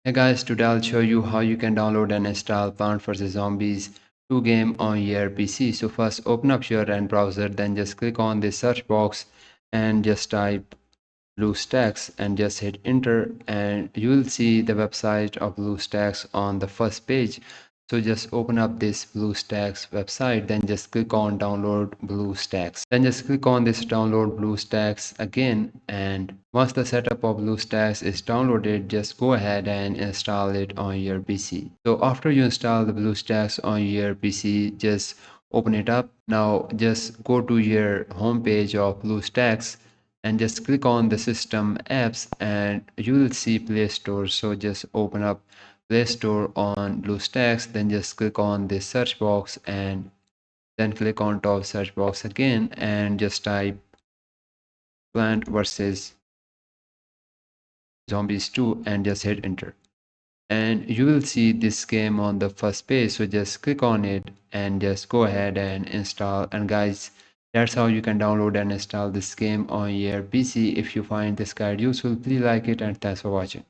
Hey guys, today I'll show you how you can download and install Plant vs Zombies 2 game on your PC. So first open up your end browser, then just click on the search box and just type BlueStacks and just hit enter, and you will see the website of BlueStacks on the first page. So just open up this BlueStacks website, then just click on download BlueStacks. Then just click on this download BlueStacks again, and once the setup of BlueStacks is downloaded, just go ahead and install it on your PC. So after you install the BlueStacks on your PC, just open it up. Now just go to your home page of BlueStacks and just click on the system apps, and you will see Play Store. So just open up Play Store on BlueStacks, then just click on the search box and then click on top search box again and just type Plant vs Zombies 2 and just hit enter. And you will see this game on the first page, so just click on it and just go ahead and install. And guys, that's how you can download and install this game on your PC. If you find this guide useful, please like it, and thanks for watching.